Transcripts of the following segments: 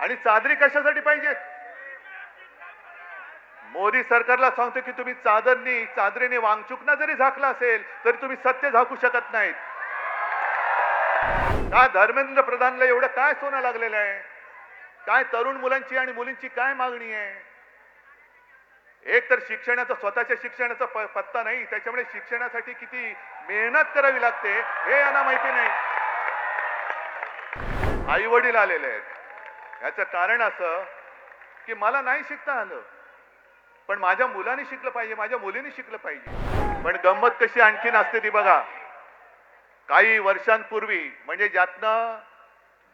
आणि चादरी कशासाठी पाहिजे? मोदी सरकारला सांगतो की तुम्ही चादरीने वांगचुकना जरी झाकला असेल तरी तुम्ही सत्य झाकू शकत नाहीत. का धर्मेंद्र प्रधानला एवढं काय सोनं लागलेलं आहे? काय तरुण मुलांची आणि मुलींची काय मागणी आहे? एक तर शिक्षणाचा स्वतःच्या शिक्षणाचा पत्ता नाही, त्याच्यामुळे शिक्षणासाठी किती मेहनत करावी लागते हे यांना माहिती नाही. आई वडील आलेले आहेत. याचं कारण असं की मला नाही शिकता आलं, पण माझ्या मुलाने शिकलं पाहिजे, माझ्या मुलीने शिकलं पाहिजे. पण गंमत कशी आणखीन असते ती बघा. काही वर्षांपूर्वी म्हणजे ज्यातनं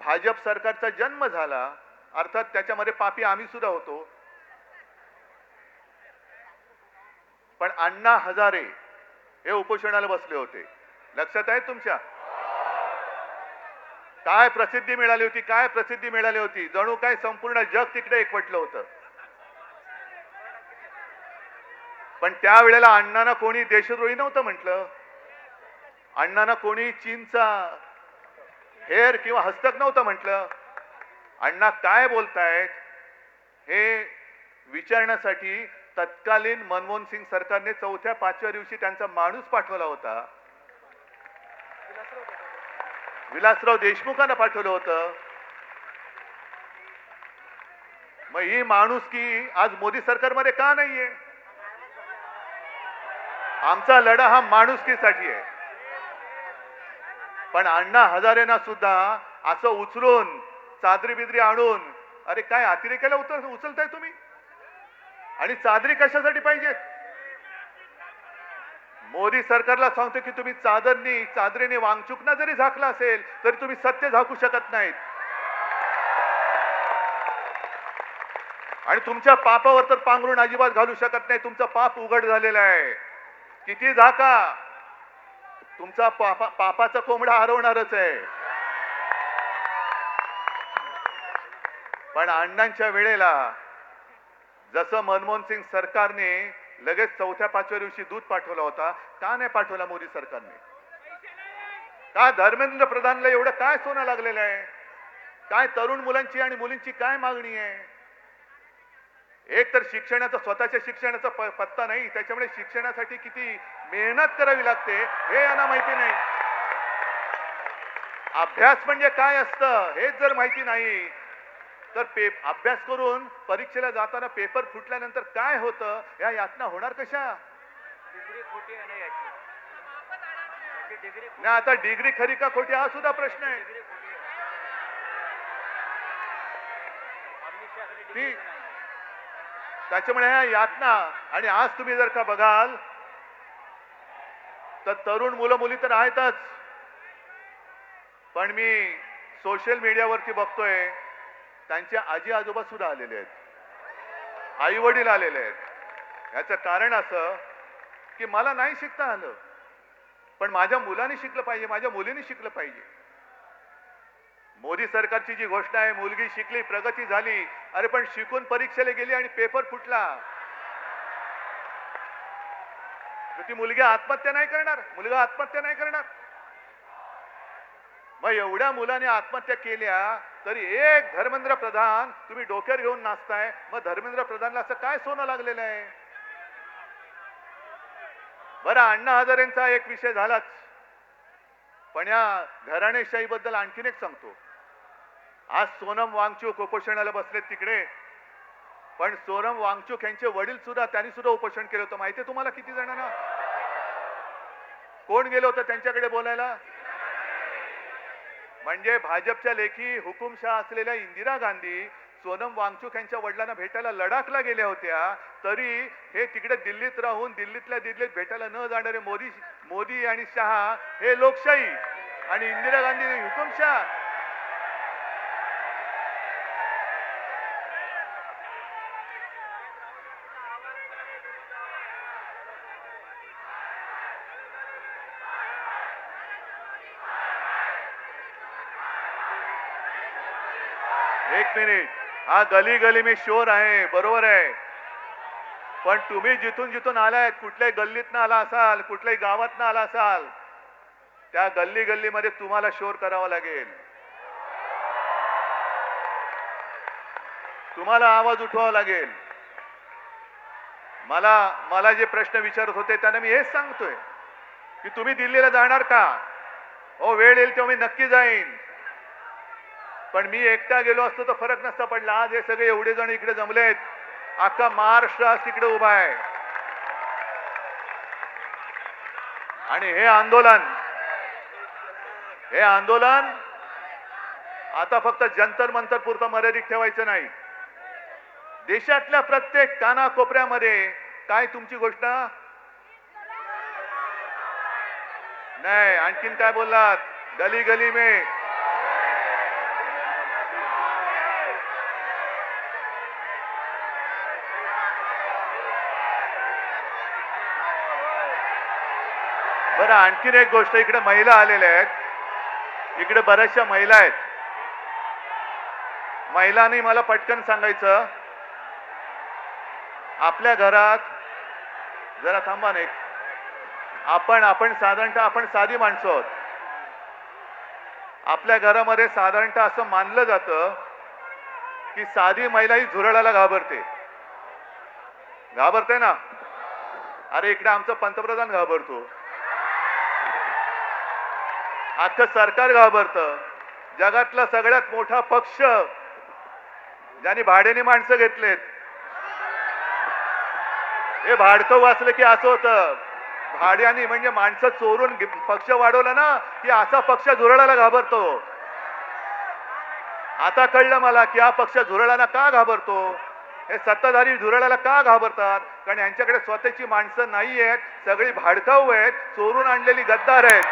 भाजप सरकारचा जन्म झाला, अर्थात त्याच्यामध्ये पापी आम्ही सुद्धा होतो, पण अण्णा हजारे हे उपोषणाला बसले होते. लक्षात आहे तुमच्या? काय प्रसिद्धी मिळाली होती, काय प्रसिद्धी मिळाली होती. जणू काय संपूर्ण जग तिकडे एकवटलं होतं. पण त्यावेळेला अण्णांना कोणी देशद्रोही नव्हतं म्हटलं. अण्णांना कोणी चीनचा हेर किंवा हस्तक नव्हतं म्हटलं. अण्णा काय बोलतायत हे विचारण्यासाठी तत्कालीन मनमोहन सिंग सरकारने 4-5व्या दिवशी त्यांचा माणूस पाठवला होता. विलासराव देशमुखांना पाठवलं होतं. मग ही माणुसकी आज मोदी सरकारमध्ये का नाहीये? आमचा लढा हा माणुसकीसाठी आहे. पण अण्णा हजारेंना सुद्धा असं उचलून चादरी बिदरी आणून, अरे काय अतिरेकाला उचलताय तुम्ही? आणि चादरी कशासाठी पाहिजेत? मोदी सरकारला सांगतो की तुम्ही चादरीने वांगचुकना जरी झाकला असेल तरी तुम्ही सत्य झाकू शकत नाहीत. आणि तुमच्या पापावर तर पांघरून अजिबात घालू शकत नाही. तुमचं पाप उघड झालेलं आहे. किती झाका, तुमचा पापाचा कोंबडा हरवणारच आहे. पण अण्णांच्या वेळेला जसं मनमोहन सिंग सरकारने लगेच 4-5व्या दिवशी दूध पाठवला होता, का नाही पाठवला मोदी सरकारने? का धर्मेंद्र प्रधानला एवढं काय सोनं लागलेलं आहे? काय तरुण मुलांची आणि मुलींची काय मागणी आहे? एक तर स्वतःच्या शिक्षणाचा पत्ता नाही, त्याच्यामुळे शिक्षणासाठी किती मेहनत करावी लागते हे यांना माहिती नाही. अभ्यास म्हणजे काय असतं हेच जर माहिती नाही तर अभ्यास करून परीक्षेला जाताना पेपर फुटल्यानंतर काय होतं या यातना होणार कशा? नाही, आता डिग्री खरी का खोटी हा सुद्धा प्रश्न आहे. त्याच्यामुळे ह्या यातना, आणि आज तुम्ही जर का बघाल तर तरुण मुलं मुली तर आहेतच, पण मी सोशल मीडियावरती बघतोय त्यांचे आजी आजोबा सुद्धा आलेले आहेत, आई वडील आलेले आहेत. याचं कारण असं की मला नाही शिकता आलं, पण माझ्या मुलाने शिकलं पाहिजे, माझ्या मुलीने शिकलं पाहिजे. मोदी सरकारची जी घोषणा आहे, मुलगी शिकली प्रगती झाली, अरे पण शिकून परीक्षेला गेली आणि पेपर फुटला, ती मुलगी आत्महत्या नाही करणार? मुलगा आत्महत्या नाही करणार? मग एवढ्या मुलाने आत्महत्या केल्या तरी एक धर्मेंद्र प्रधान तुम्ही डोक्यावर घेऊन नाचताय. मग धर्मेंद्र प्रधानला असं काय सोनं लागलेलं आहे? बरं, अण्णा हजारेंचा एक विषय झालाच, पण या घराणेशाही बद्दल आणखीन एक सांगतो. आज सोनम वांगचुक उपोषणाला बसलेत तिकडे, पण सोनम वांगचुक यांचे वडील सुद्धा, त्यांनी सुद्धा उपोषण केलं होतं. माहितीये तुम्हाला किती जणांना? कोण गेलं होतं त्यांच्याकडे बोलायला? म्हणजे भाजपच्या लेखी हुकुमशाह असलेल्या इंदिरा गांधी सोनम वांगचुक यांच्या वडिलांना भेटायला लडाखला गेल्या होत्या, तरी हे तिकडे दिल्लीत राहून दिल्लीतल्या दिल्लीत भेटायला न जाणारे मोदी आणि शहा हे लोकशाही आणि इंदिरा गांधी हुकुमशाह. एक मिनिट, हा गली गली में शोर आहे, बरोबर आहे, पण तुम्ही जिथून जिथून आलाय, कुठल्याही गल्लीतनं आला असाल, कुठल्याही गावातनं आला असाल, त्या गल्ली गल्लीमध्ये तुम्हाला शोर करावा लागेल. तुम्हाला आवाज उठवावा लागेल. मला जे प्रश्न विचारत होते त्यांना मी हेच सांगतोय की तुम्ही दिल्लीला जाणार का? हो, वेळ येईल तेव्हा मी नक्की जाईन. पण मी एकटा गेलो असतो तर फरक नसता पडला. आज हे सगळे एवढे जण इकडे जमलेत, अख्खा महाराष्ट्र आज तिकडे उभा आहे. आणि हे आंदोलन आता फक्त जंतर मंतर पुरतं मर्यादित ठेवायचं नाही. देशातल्या प्रत्येक कानाकोपऱ्यामध्ये काय तुमची घोषणा नाही, आणखीन काय बोललात? गली गली में बरं, आणखीन एक गोष्ट, इकडे महिला आलेल्या आहेत, इकडे बऱ्याचशा महिला आहेत. महिलांनी मला पटकन सांगायचं, आपल्या घरात जरा थांबा नाही, आपण साधारणतः आपण साधी माणसं आहोत. आपल्या घरामध्ये साधारणतः असं मानलं जातं की साधी महिला ही झुरळाला घाबरते ना. अरे इकडे आमचं पंतप्रधान घाबरतो, अख्खं सरकार घाबरतं. जगातला सगळ्यात मोठा पक्ष ज्यांनी भाड्याने माणसं घेतलेत, हे भाडकं वाचलं की असं होतं. भाड्याने म्हणजे माणसं चोरून पक्ष वाढवला ना की असा पक्ष झुरळाला घाबरतो. आता कळलं मला की हा पक्ष झुरळाला का घाबरतो. हे सत्ताधारी झुरळाला का घाबरतात? कारण यांच्याकडे स्वतःची माणसं नाही आहेत, सगळी भाडकाऊ आहेत, चोरून आणलेली गद्दार आहेत.